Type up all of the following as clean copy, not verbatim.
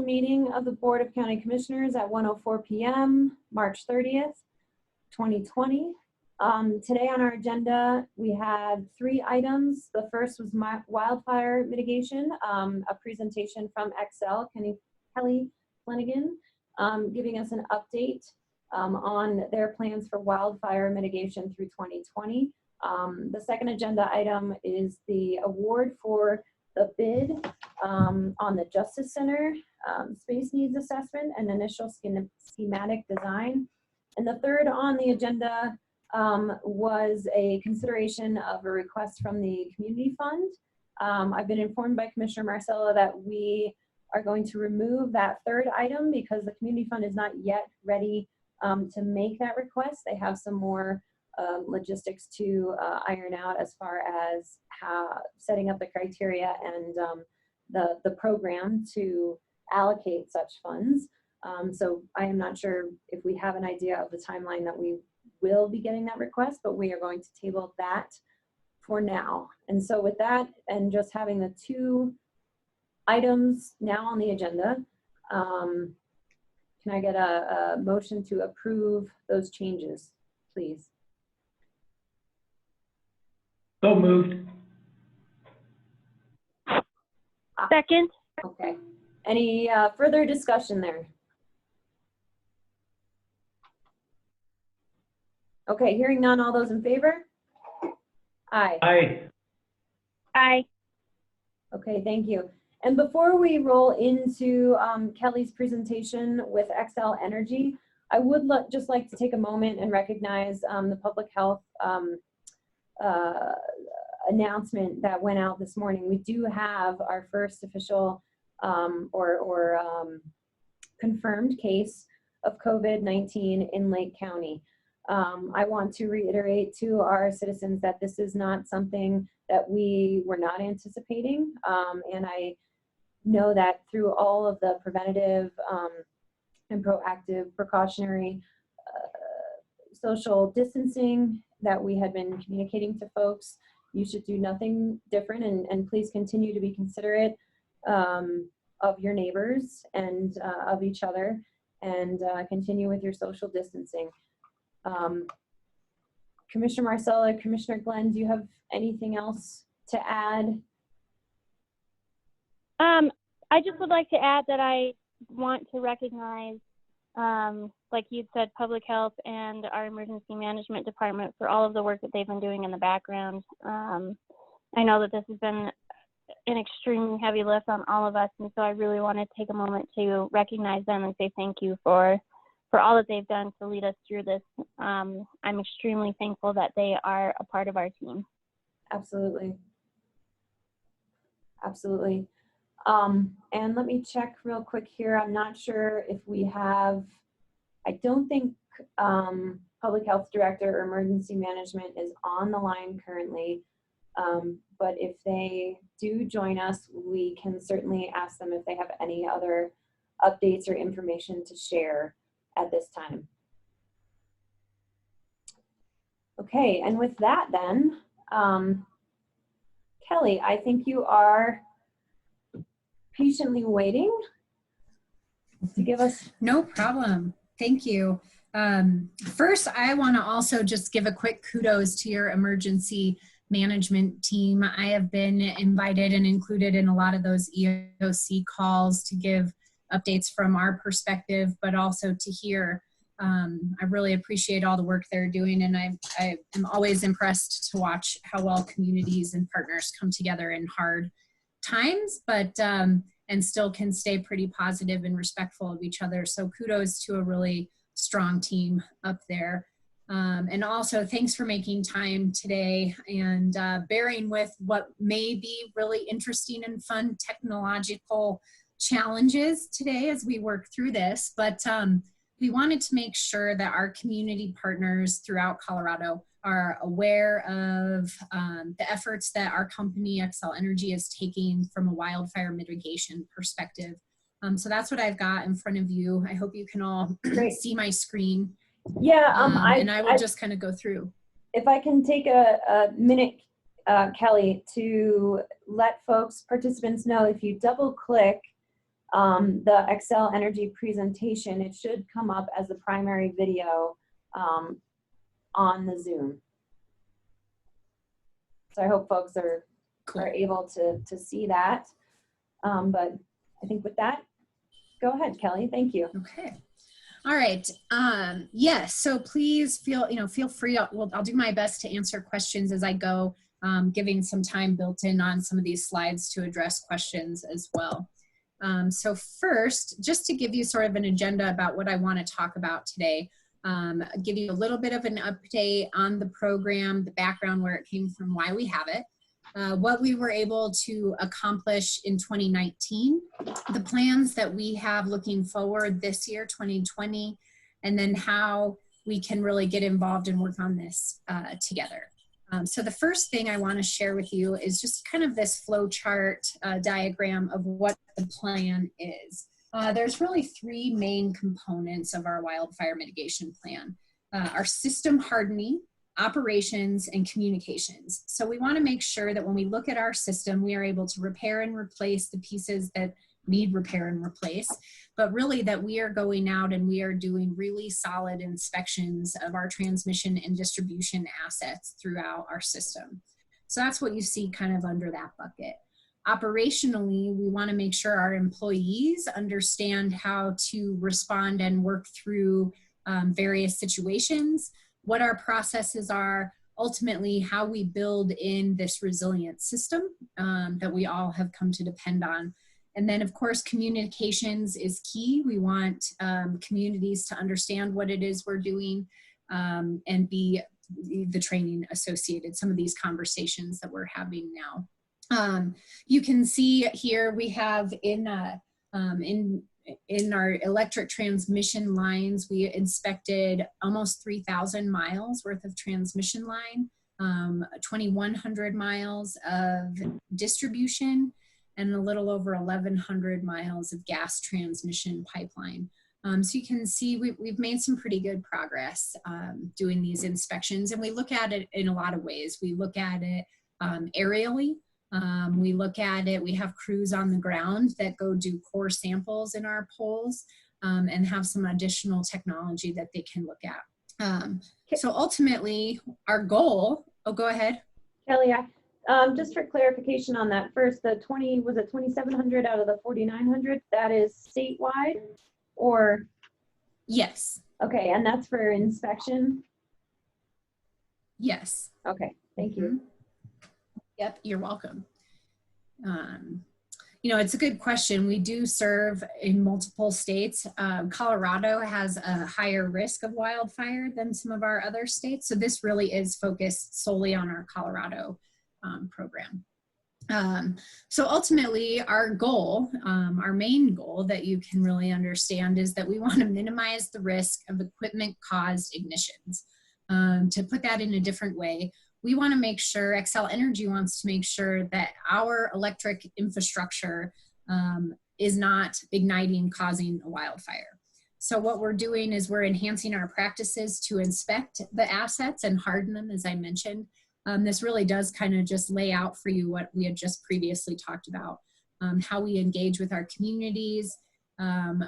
meeting of the Board of County Commissioners at 1:04 p.m., March 30th, 2020. Today on our agenda, we had 3 items. The first was wildfire mitigation, a presentation from Xcel, Kelly Flanagan, giving us an update on their plans for wildfire mitigation through 2020. The second agenda item is the award for the bid on the Justice Center space needs assessment and initial schematic design. And the third on the agenda was a consideration of a request from the community fund. I've been informed by Commissioner Marcella that we are going to remove that third item because the community fund is not yet ready to make that request. They have some more logistics to iron out as far as how setting up the criteria and the program to allocate such funds. So I am not sure if we have an idea of the timeline that we will be getting that request, but we are going to table that for now. And so with that, and just having the 2 items now on the agenda, can I get a motion to approve those changes, please? So moved. Second. Okay. Any further discussion there? Okay, hearing none, all those in favor? Aye. Aye. Aye. Okay, thank you. And before we roll into Kelly's presentation with Xcel Energy, I would just like to take a moment and recognize the public health announcement that went out this morning. We do have our first official confirmed case of COVID-19 in Lake County. I want to reiterate to our citizens that this is not something that we were not anticipating. And I know that through all of the preventative and proactive precautionary social distancing that we had been communicating to folks, you should do nothing different, and please continue to be considerate of your neighbors and of each other, and continue with your social distancing. Commissioner Marcella, Commissioner Glenn, do you have anything else to add? I just would like to add that I want to recognize, like you said, public health and our emergency management department for all of the work that they've been doing in the background. I know that this has been an extremely heavy lift on all of us, and so I really want to take a moment to recognize them and say thank you for all that they've done to lead us through this. I'm extremely thankful that they are a part of our team. Absolutely. Absolutely. And let me check real quick here. I'm not sure if we have, I don't think Public Health Director or Emergency Management is on the line currently. But if they do join us, we can certainly ask them if they have any other updates or information to share at this time. Okay, and with that then, Kelly, I think you are patiently waiting to give us. No problem. Thank you. First, I want to also just give a quick kudos to your emergency management team. I have been invited and included in a lot of those EOC calls to give updates from our perspective, but also to hear. I really appreciate all the work they're doing, and I am always impressed to watch how well communities and partners come together in hard times, but and still can stay pretty positive and respectful of each other. So kudos to a really strong team up there. And also thanks for making time today and bearing with what may be really interesting and fun technological challenges today as we work through this. But we wanted to make sure that our community partners throughout Colorado are aware of the efforts that our company, Xcel Energy, is taking from a wildfire mitigation perspective. So that's what I've got in front of you. I hope you can all see my screen. Yeah, and I will just kind of go through. If I can take a minute, Kelly, to let folks, participants know, if you double click the Excel Energy presentation, it should come up as the primary video on the Zoom. So I hope folks are able to see that. But I think with that, go ahead, Kelly. Thank you. Okay. All right. Yes. So please feel free. I'll do my best to answer questions as I go, giving some time built in on some of these slides to address questions as well. So first, just to give you sort of an agenda about what I want to talk about today, give you a little bit of an update on the program, the background, where it came from, why we have it, what we were able to accomplish in 2019, the plans that we have looking forward this year, 2020, and then how we can really get involved and work on this together. So the first thing I want to share with you is just kind of this flow chart diagram of what the plan is. There's really three main components of our wildfire mitigation plan. Our system hardening, operations, and communications. So we want to make sure that when we look at our system, we are able to repair and replace the pieces that need repair and replace, but really that we are going out and we are doing really solid inspections of our transmission and distribution assets throughout our system. So that's what you see kind of under that bucket. Operationally, we want to make sure our employees understand how to respond and work through various situations, what our processes are, ultimately how we build in this resilient system that we all have come to depend on. And then, of course, communications is key. We want communities to understand what it is we're doing and be the training associated, some of these conversations that we're having now. You can see here we have in our electric transmission lines, we inspected almost 3,000 miles worth of transmission line, 2,100 miles of distribution, and a little over 1,100 miles of gas transmission pipeline. So you can see we've made some pretty good progress doing these inspections, and we look at it in a lot of ways. We look at it aerially. We look at it, we have crews on the ground that go do core samples in our poles and have some additional technology that they can look at. So ultimately, our goal, oh, go ahead. Kelly, just for clarification on that first, the 2,700 out of the 4,900, that is statewide or? Yes. Okay, and that's for inspection? Yes. Okay, thank you. Yep, you're welcome. It's a good question. We do serve in multiple states. Colorado has a higher risk of wildfire than some of our other states. So this really is focused solely on our Colorado program. So ultimately our goal, our main goal that you can really understand is that we want to minimize the risk of equipment caused ignitions. To put that in a different way, we want to make sure, Xcel Energy wants to make sure that our electric infrastructure is not igniting, causing a wildfire. So what we're doing is we're enhancing our practices to inspect the assets and harden them, as I mentioned. This really does kind of just lay out for you what we had just previously talked about, how we engage with our communities.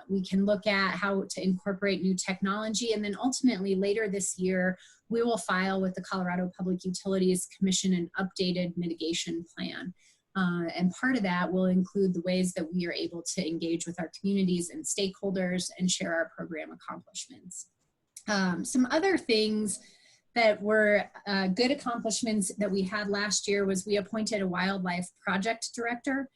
We can look at how to incorporate new technology, and then ultimately later this year, we will file with the Colorado Public Utilities Commission an updated mitigation plan. And part of that will include the ways that we are able to engage with our communities and stakeholders and share our program accomplishments. Some other things that were good accomplishments that we had last year was we appointed a wildlife project director,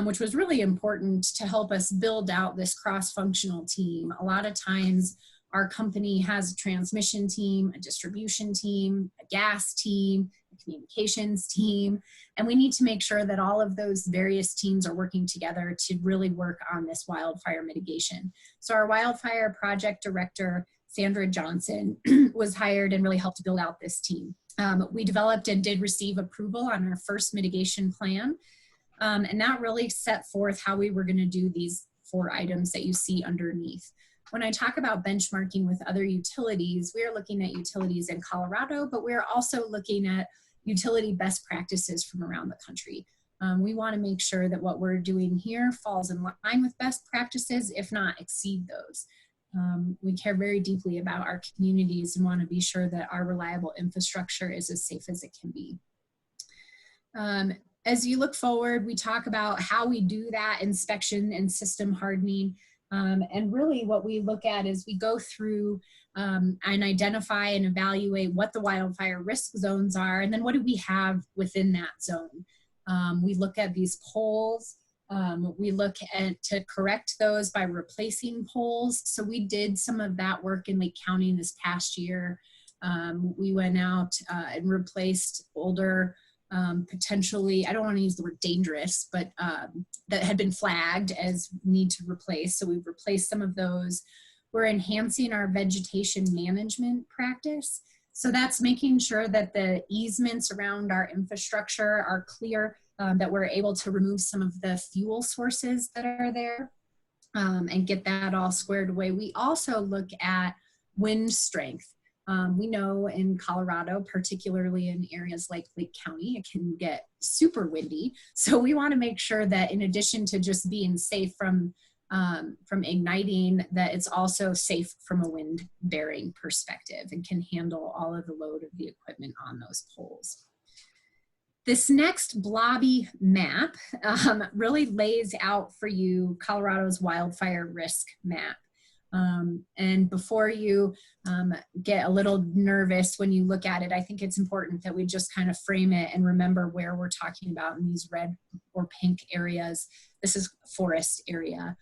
which was really important to help us build out this cross-functional team. A lot of times our company has a transmission team, a distribution team, a gas team, a communications team, and we need to make sure that all of those various teams are working together to really work on this wildfire mitigation. So our wildfire project director, Sandra Johnson, was hired and really helped to build out this team. We developed and did receive approval on our first mitigation plan. And that really set forth how we were going to do these 4 items that you see underneath. When I talk about benchmarking with other utilities, we are looking at utilities in Colorado, but we're also looking at utility best practices from around the country. We want to make sure that what we're doing here falls in line with best practices, if not exceed those. We care very deeply about our communities and want to be sure that our reliable infrastructure is as safe as it can be. As you look forward, we talk about how we do that inspection and system hardening. And really what we look at is we go through and identify and evaluate what the wildfire risk zones are, and then what do we have within that zone. We look at these poles. We look at to correct those by replacing poles. So we did some of that work in Lake County this past year. We went out and replaced older, potentially, I don't want to use the word dangerous, but that had been flagged as need to replace. So we've replaced some of those. We're enhancing our vegetation management practice. So that's making sure that the easements around our infrastructure are clear, that we're able to remove some of the fuel sources that are there and get that all squared away. We also look at wind strength. We know in Colorado, particularly in areas like Lake County, it can get super windy. So we want to make sure that in addition to just being safe from igniting, that it's also safe from a wind bearing perspective and can handle all of the load of the equipment on those poles. This next blobby map really lays out for you Colorado's wildfire risk map. And before you get a little nervous when you look at it, I think it's important that we just kind of frame it and remember where we're talking about in these red or pink areas. This is forest area.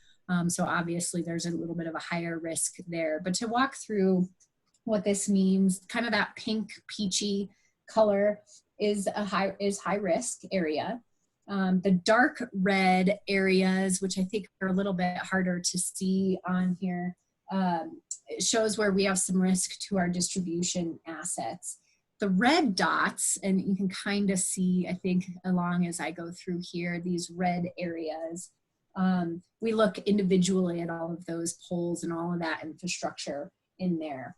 So obviously there's a little bit of a higher risk there, but to walk through what this means, kind of that pink peachy color is high risk area. The dark red areas, which I think are a little bit harder to see on here, it shows where we have some risk to our distribution assets. The red dots, and you can kind of see, I think, along as I go through here, these red areas, we look individually at all of those poles and all of that infrastructure in there.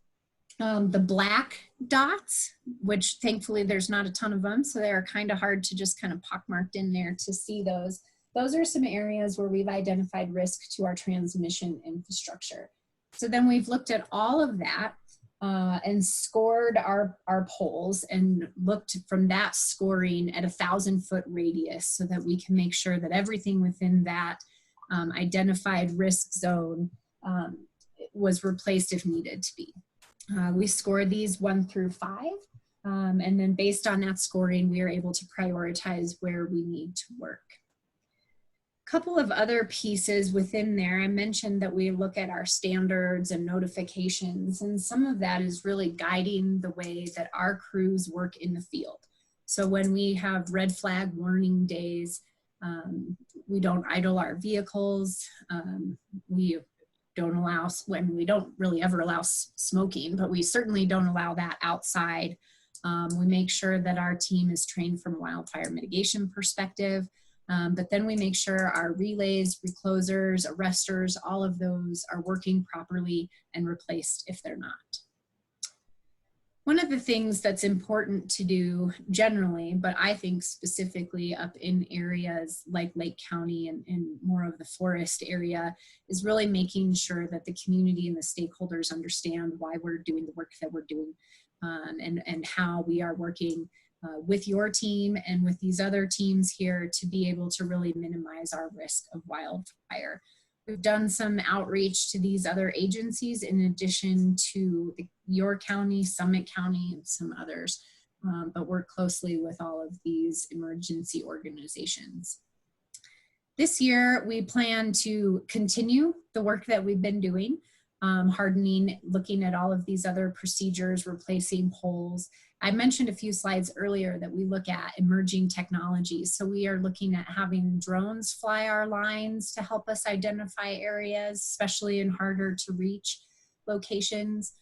The black dots, which thankfully there's not a ton of them, so they're kind of hard to just kind of pockmarked in there to see those. Those are some areas where we've identified risk to our transmission infrastructure. So then we've looked at all of that and scored our poles and looked from that scoring at 1,000-foot radius so that we can make sure that everything within that identified risk zone was replaced if needed to be. We scored these 1 through 5, and then based on that scoring, we are able to prioritize where we need to work. A couple of other pieces within there, I mentioned that we look at our standards and notifications, and some of that is really guiding the way that our crews work in the field. So when we have red flag warning days, we don't idle our vehicles, we don't really ever allow smoking, but we certainly don't allow that outside. We make sure that our team is trained from a wildfire mitigation perspective, but then we make sure our relays, reclosers, arresters, all of those are working properly and replaced if they're not. One of the things that's important to do generally, but I think specifically up in areas like Lake County and more of the forest area, is really making sure that the community and the stakeholders understand why we're doing the work that we're doing, and how we are working with your team and with these other teams here to be able to really minimize our risk of wildfire. We've done some outreach to these other agencies in addition to your county, Summit County, and some others, but work closely with all of these emergency organizations. This year, we plan to continue the work that we've been doing, hardening, looking at all of these other procedures, replacing poles. I mentioned a few slides earlier that we look at emerging technologies. So we are looking at having drones fly our lines to help us identify areas, especially in harder to reach locations.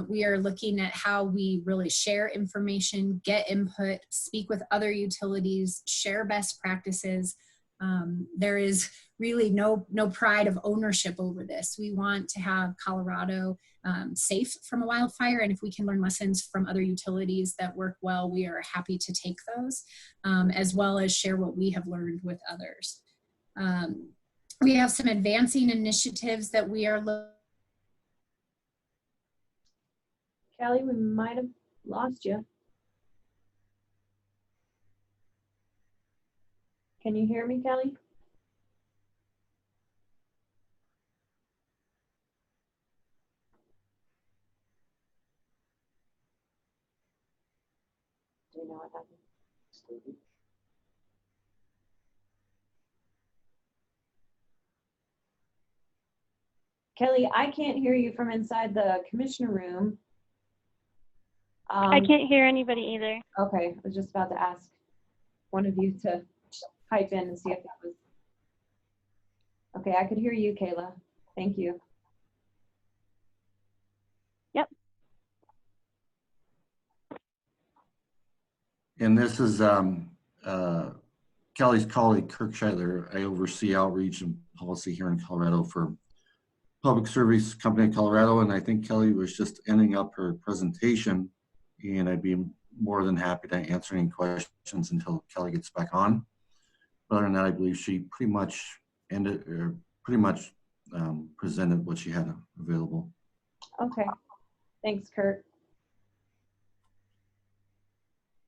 We are looking at how we really share information, get input, speak with other utilities, share best practices, There is really no pride of ownership over this. We want to have Colorado safe from a wildfire, and if we can learn lessons from other utilities that work well, we are happy to take those, as well as share what we have learned with others. We have some advancing initiatives that we are Kelly, we might have lost you. Can you hear me, Kelly? Do you know what happened? Kelly, I can't hear you from inside the commissioner room. I can't hear anybody either. Okay, I was just about to ask one of you to pipe in and see if that was. Okay, I could hear you, Kayla. Thank you. Yep. And this is Kelly's colleague, Kirk Scheidler. I oversee outreach and policy here in Colorado for Public Service Company of Colorado. And I think Kelly was just ending up her presentation, and I'd be more than happy to answer any questions until Kelly gets back on. But other than that, I believe she pretty much ended, or pretty much presented what she had available. Okay, thanks, Kurt.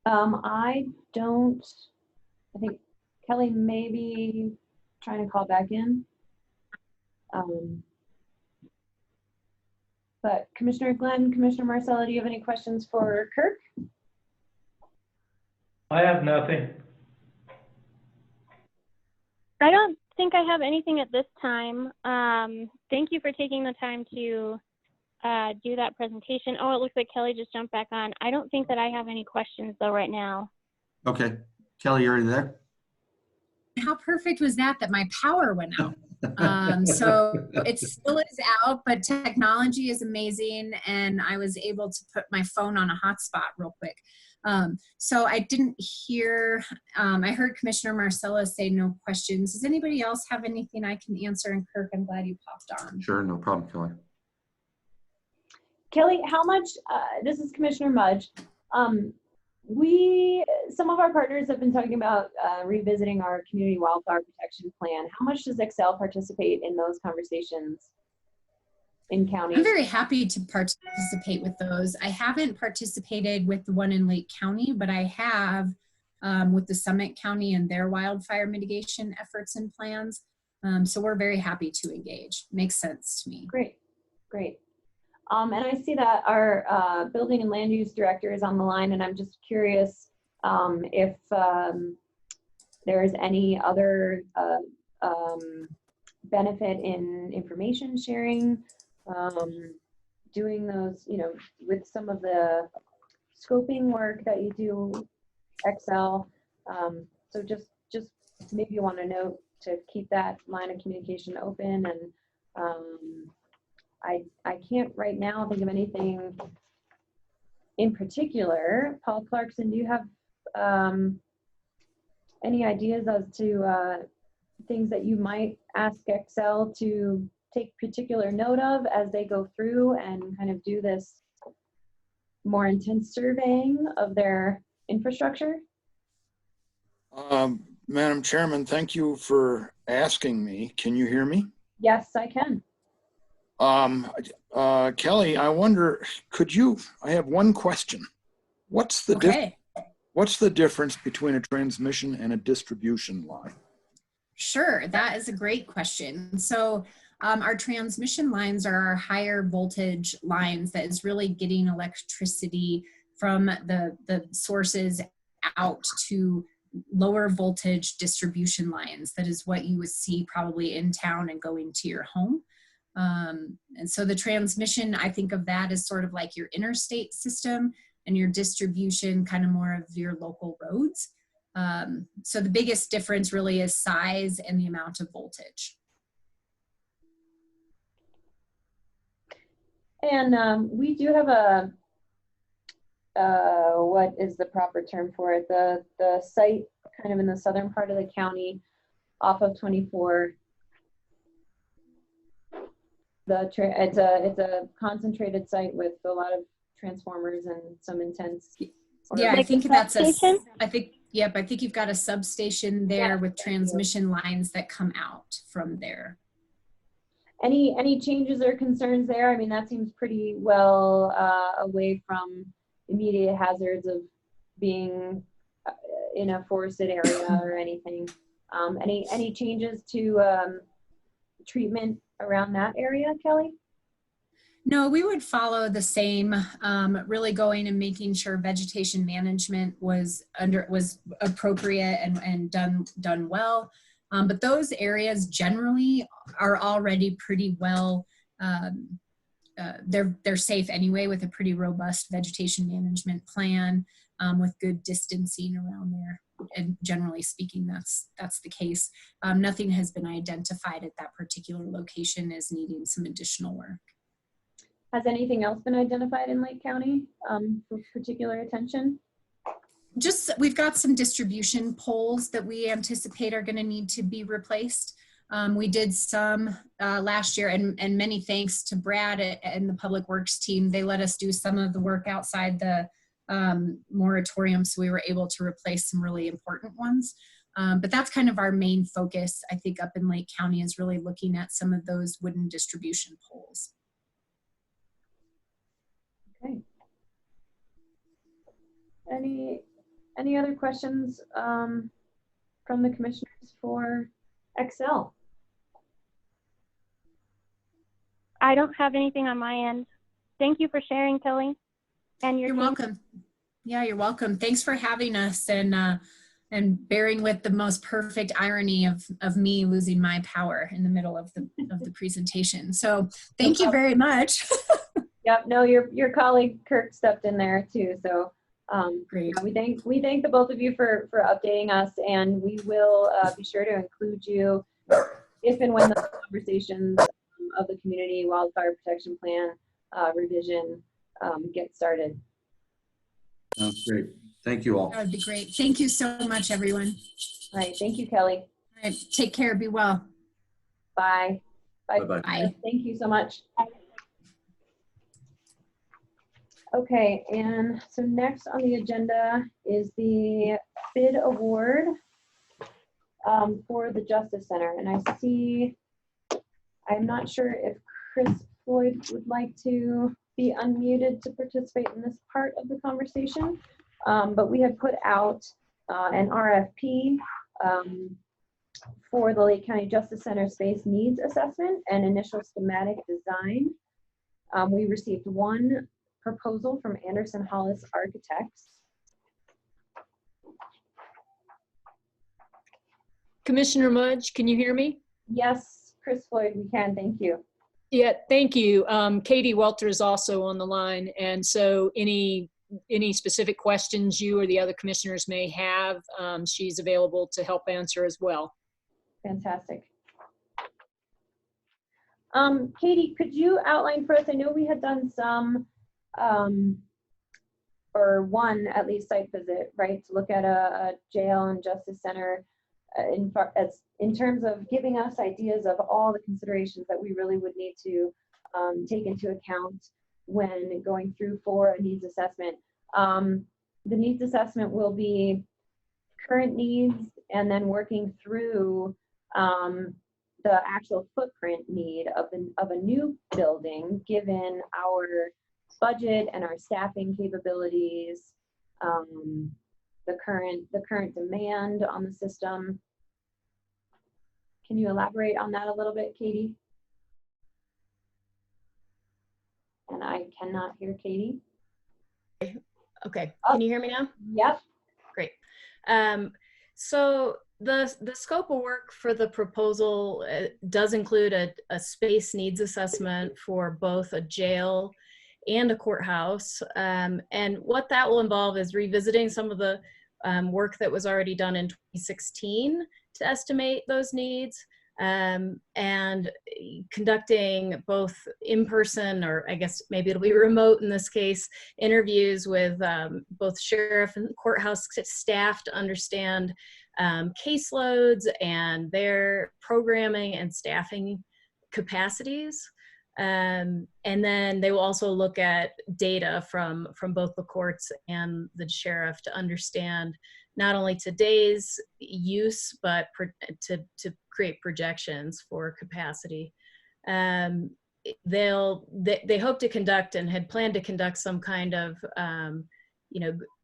I think Kelly may be trying to call back in. But Commissioner Glenn, Commissioner Marcella, do you have any questions for Kirk? I have nothing. I don't think I have anything at this time. Thank you for taking the time to do that presentation. Oh, it looks like Kelly just jumped back on. I don't think that I have any questions though right now. Okay, Kelly, you already there? How perfect was that my power went out? So it still is out, but technology is amazing, and I was able to put my phone on a hotspot real quick. So I didn't hear, I heard Commissioner Marcella say no questions. Does anybody else have anything I can answer? And Kirk, I'm glad you popped on. Sure, no problem, Kelly. Kelly, how much, this is Commissioner Mudge. Some of our partners have been talking about revisiting our community wildfire protection plan. How much does Excel participate in those conversations in county? I'm very happy to participate with those. I haven't participated with the one in Lake County, but I have with the Summit County and their wildfire mitigation efforts and plans. So we're very happy to engage. Makes sense to me. Great, great. And I see that our building and land use director is on the line, and I'm just curious if there is any other benefit in information sharing, doing those, you know, with some of the scoping work that you do, Excel. So just maybe you want to note to keep that line of communication open. And I can't right now think of anything in particular. Paul Clarkson, do you have any ideas as to things that you might ask Excel to take particular note of as they go through and kind of do this more intense surveying of their infrastructure? Madam Chairman, thank you for asking me. Can you hear me? Yes, I can. Kelly, I wonder, I have one question. What's the difference between a transmission and a distribution line? Sure, that is a great question. So our transmission lines are our higher voltage lines that is really getting electricity from the sources out to lower voltage distribution lines. That is what you would see probably in town and going to your home. And so the transmission, I think of that as sort of like your interstate system, and your distribution kind of more of your local roads. So the biggest difference really is size and the amount of voltage. And we do have a, what is the proper term for it? The site kind of in the southern part of the county off of 24. It's a concentrated site with a lot of transformers and some intense. Yeah, I Like think the that's substation? I think you've got a substation there with transmission lines that come out from there. Any changes or concerns there? I mean, that seems pretty well away from immediate hazards of being in a forested area or anything. Any changes to treatment around that area, Kelly? No, we would follow the same, really going and making sure vegetation management was appropriate and done well. But those areas generally are already pretty well, they're safe anyway with a pretty robust vegetation management plan with good distancing around there. And generally speaking, that's the case. Nothing has been identified at that particular location as needing some additional work. Has anything else been identified in Lake County for particular attention? Just, we've got some distribution poles that we anticipate are going to need to be replaced. We did some last year, and many thanks to Brad and the Public Works team. They let us do some of the work outside the moratorium, so we were able to replace some really important ones. But that's kind of our main focus, I think, up in Lake County, is really looking at some of those wooden distribution poles. Okay. Any other questions from the commissioners for Excel? I don't have anything on my end. Thank you for sharing, Kelly. And your You're team. welcome. Yeah, you're welcome. Thanks for having us and bearing with the most perfect irony of me losing my power in the middle of the presentation. So thank you very much. Yep. No, your colleague Kirk stepped in there too. So Great. yeah, we thank the both of you for updating us, and we will be sure to include you if and when the conversations of the community wildfire protection plan revision get started. Sounds great. Thank you all. That would be great. Thank you so much, everyone. All right. Thank you, Kelly. All right, take care. Be well. Bye. Bye. Bye-bye. Bye. Thank you so much. Okay, and so next on the agenda is the bid award for the Justice Center. And I see, I'm not sure if Chris Floyd would like to be unmuted to participate in this part of the conversation, but we had put out an RFP for the Lake County Justice Center Space Needs Assessment and initial schematic design. We received one proposal from Anderson Hollis Architects. Commissioner Mudge, can you hear me? Yes, Chris Floyd, we can, thank you. Yeah, thank you. Katie Welter is also on the line, and so any specific questions you or the other commissioners may have, she's available to help answer as well. Fantastic. Katie, could you outline for us, I know we had done some or one at least site visit, right, to look at a jail and justice center in terms of giving us ideas of all the considerations that we really would need to take into account when going through for a needs assessment. The needs assessment will be current needs and then working through the actual footprint need of a new building, given our budget and our staffing capabilities, the current demand on the system. Can you elaborate on that a little bit, Katie? And I cannot hear Katie. Okay, Oh. can you hear me now? Yep. Great. So the scope of work for the proposal does include a space needs assessment for both a jail and a courthouse. And what that will involve is revisiting some of the work that was already done in 2016 to estimate those needs, and conducting both in-person, or I guess maybe it'll be remote in this case, interviews with both sheriff and courthouse staff to understand caseloads and their programming and staffing capacities. And then they will also look at data from both the courts and the sheriff to understand not only today's use, but to create projections for capacity. They hope to conduct and had planned to conduct some kind of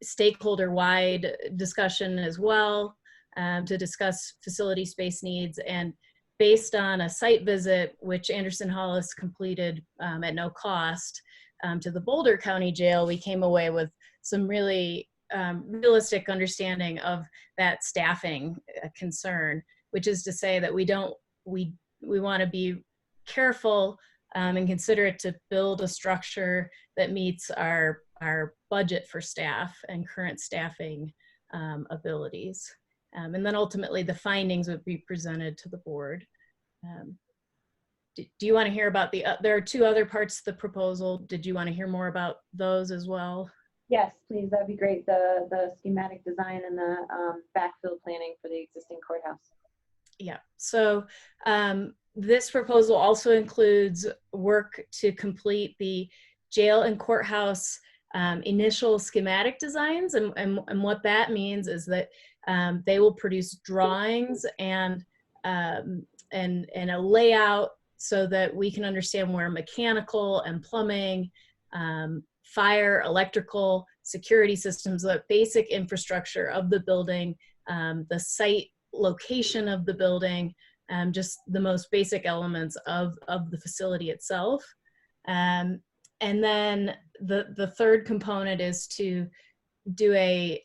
stakeholder-wide discussion as well, to discuss facility space needs. And based on a site visit, which Anderson Hollis completed at no cost to the Boulder County Jail, we came away with some really realistic understanding of that staffing concern, which is to say that we want to be careful and considerate to build a structure that meets our budget for staff and current staffing abilities. And then ultimately the findings would be presented to the board. Do you want to hear about there are two other parts to the proposal. Did you want to hear more about those as well? Yes, please, that'd be great. The schematic design and the backfill planning for the existing courthouse. Yeah, so this proposal also includes work to complete the jail and courthouse initial schematic designs. And what that means is that they will produce drawings and a layout so that we can understand where mechanical and plumbing, fire, electrical, security systems, the basic infrastructure of the building, the site location of the building, just the most basic elements of the facility itself. And then the third component is to do a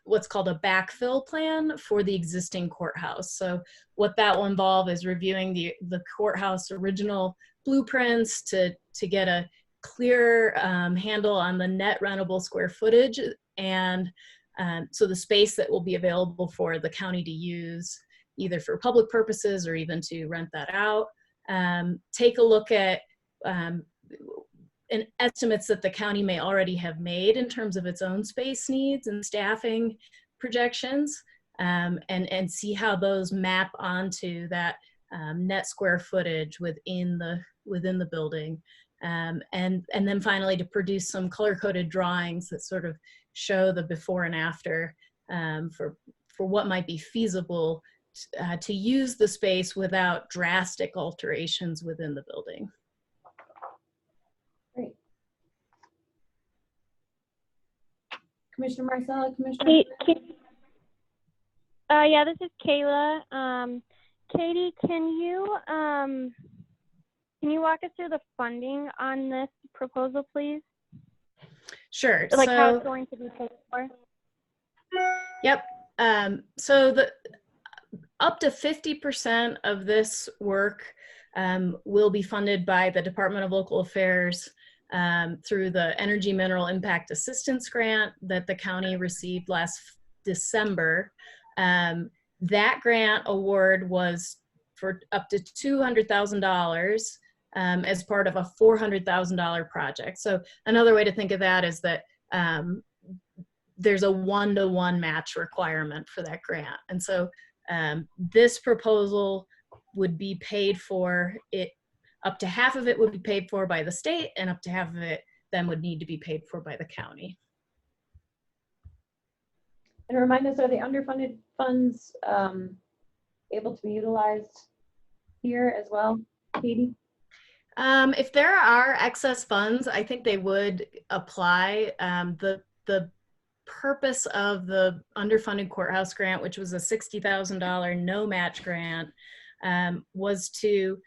what's called a backfill plan for the existing courthouse. So what that will involve is reviewing the courthouse original blueprints to get a clear handle on the net rentable square footage, and so the space that will be available for the county to use either for public purposes or even to rent that out. Take a look at estimates that the county may already have made in terms of its own space needs and staffing projections, and see how those map onto that net square footage within the building. And then finally to produce some color-coded drawings that sort of show the before and after for what might be feasible to use the space without drastic alterations within the building. Great. Commissioner Marcella, Commissioner? Yeah, this is Kayla. Katie, can you walk us through the funding on this proposal, please? Sure. Like how it's going to be paid for? Yep. So up to 50% of this work will be funded by the Department of Local Affairs through the Energy Mineral Impact Assistance Grant that the county received last December. That grant award was for up to $200,000 as part of a $400,000 project. So another way to think of that is that there's a 1-to-1 match requirement for that grant. And so this proposal would be paid for, up to half of it would be paid for by the state, and up to half of it then would need to be paid for by the county. And remind us, are the underfunded funds able to be utilized here as well, Katie? If there are excess funds, I think they would apply. The purpose of the underfunded courthouse grant, which was a $60,000 no match grant, was to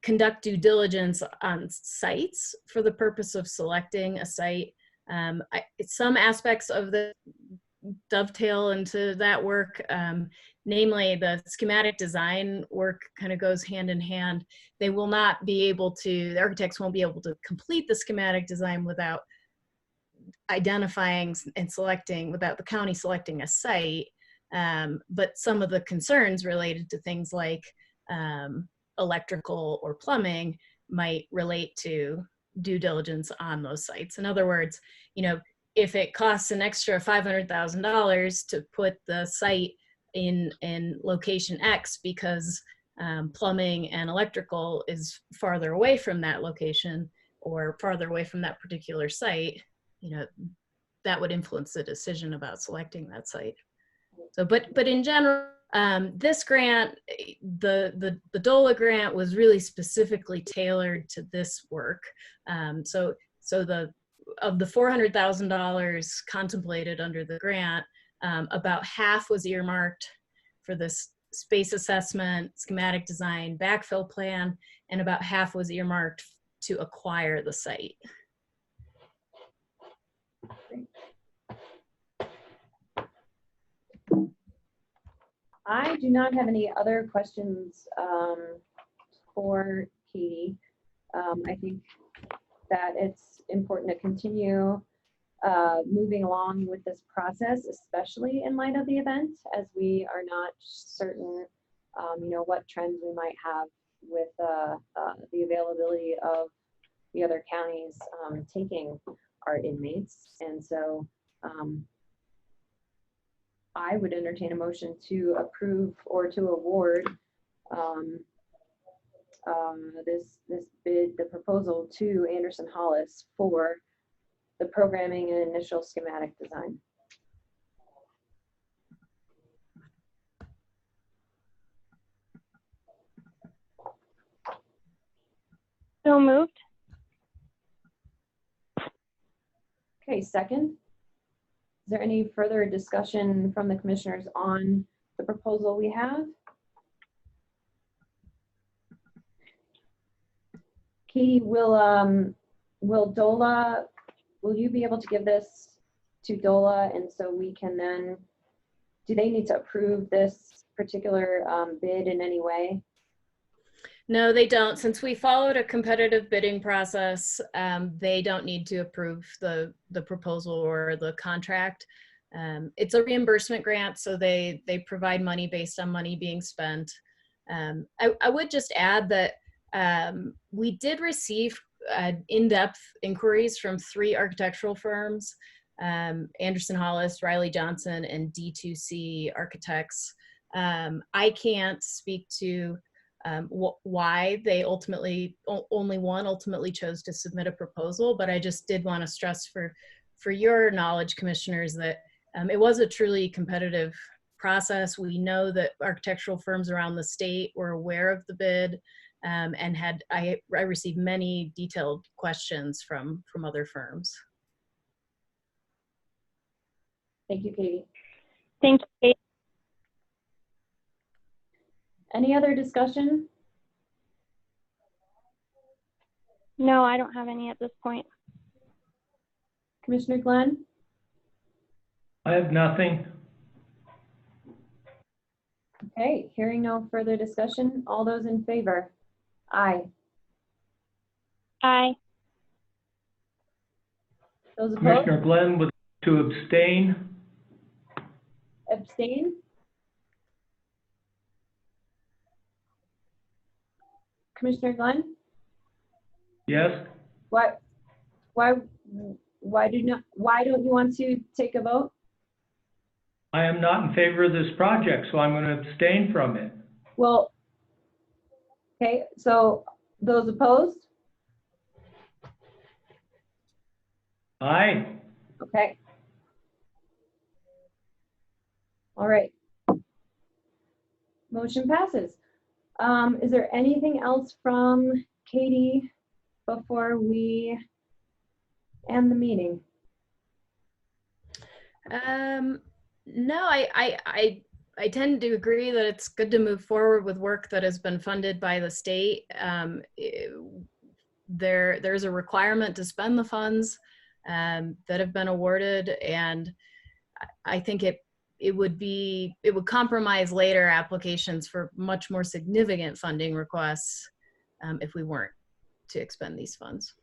conduct due diligence on sites for the purpose of selecting a site. Some aspects of the dovetail into that work, namely the schematic design work kind of goes hand in hand. They will not be able to, the architects won't be able to complete the schematic design without identifying and selecting, without the county selecting a site. But some of the concerns related to things like electrical or plumbing might relate to due diligence on those sites. In other words, if it costs an extra $500,000 to put the site in location X because plumbing and electrical is farther away from that location or farther away from that particular site, that would influence the decision about selecting that site. So, but in general, this grant, the DOLA grant was really specifically tailored to this work. So of the $400,000 contemplated under the grant, about half was earmarked for this space assessment, schematic design, backfill plan, and about half was earmarked to acquire the site. I do not have any other questions for Katie. I think that it's important to continue moving along with this process, especially in light of the event, as we are not certain, what trends we might have with the availability of the other counties taking our inmates. And so I would entertain a motion to approve or to award this bid, the proposal to Anderson Hollis for the programming and initial schematic design. So moved. Okay, second. Is there any further discussion from the commissioners on the proposal we have? Katie, will you be able to give this to DOLA, and so we can then, do they need to approve this particular bid in any way? No, they don't. Since we followed a competitive bidding process, they don't need to approve the proposal or the contract. It's a reimbursement grant, so they provide money based on money being spent. I would just add that we did receive in-depth inquiries from 3 architectural firms, Anderson Hollis, Riley Johnson, and D2C Architects. I can't speak to why they only one ultimately chose to submit a proposal, but I just did want to stress for your knowledge, commissioners, that it was a truly competitive process. We know that architectural firms around the state were aware of the bid, and I received many detailed questions from other firms. Thank you, Katie. Thank you. Any other discussion? No, I don't have any at this point. Commissioner Glenn? I have nothing. Okay, hearing no further discussion, all those in favor? Aye. Aye. Those opposed? Commissioner Glenn would to abstain. Abstain? Commissioner Glenn? Yes. Why don't you want to take a vote? I am not in favor of this project, so I'm going to abstain from it. Well, okay, so those opposed? Aye. Okay. All right. Motion passes. Is there anything else from Katie before we end the meeting? No, I tend to agree that it's good to move forward with work that has been funded by the state. There's a requirement to spend the funds that have been awarded, and I think it would compromise later applications for much more significant funding requests if we weren't to expend these funds.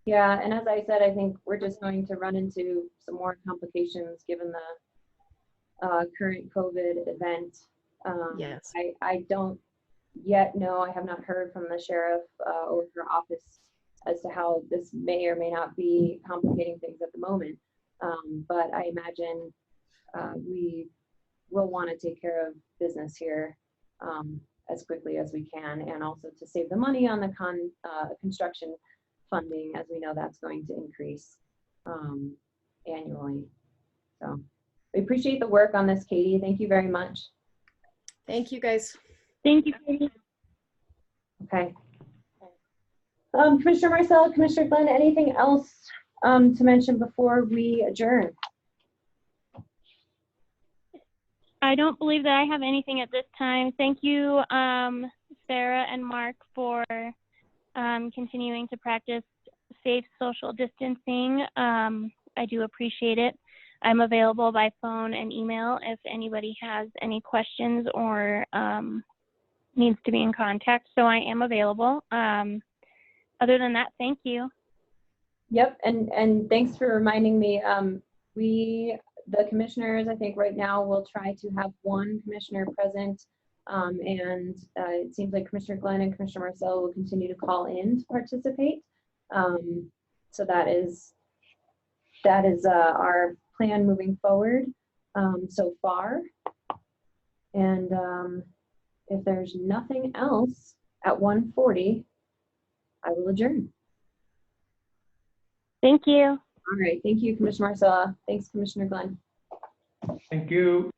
Yeah, and as I said, I think we're just going to run into some more complications given the current COVID event. Yes. I don't yet know, I have not heard from the sheriff or her office as to how this may or may not be complicating things at the moment. But I imagine we will want to take care of business here as quickly as we can, and also to save the money on the construction funding, as we know that's going to increase annually. So we appreciate the work on this, Katie. Thank you very much. Thank you, guys. Thank you, Katie. Okay. Commissioner Marcel, Commissioner Glenn, anything else to mention before we adjourn? I don't believe that I have anything at this time. Thank you, Sarah and Mark, for continuing to practice safe social distancing. I do appreciate it. I'm available by phone and email if anybody has any questions or needs to be in contact, so I am available. Other than that, thank you. Yep, and thanks for reminding me. The commissioners, I think right now will try to have one commissioner present, and it seems like Commissioner Glenn and Commissioner Marcel will continue to call in to participate. So that is our plan moving forward so far. And if there's nothing else at 1:40, I will adjourn. Thank you. All right, thank you, Commissioner Marcella. Thanks, Commissioner Glenn. Thank you.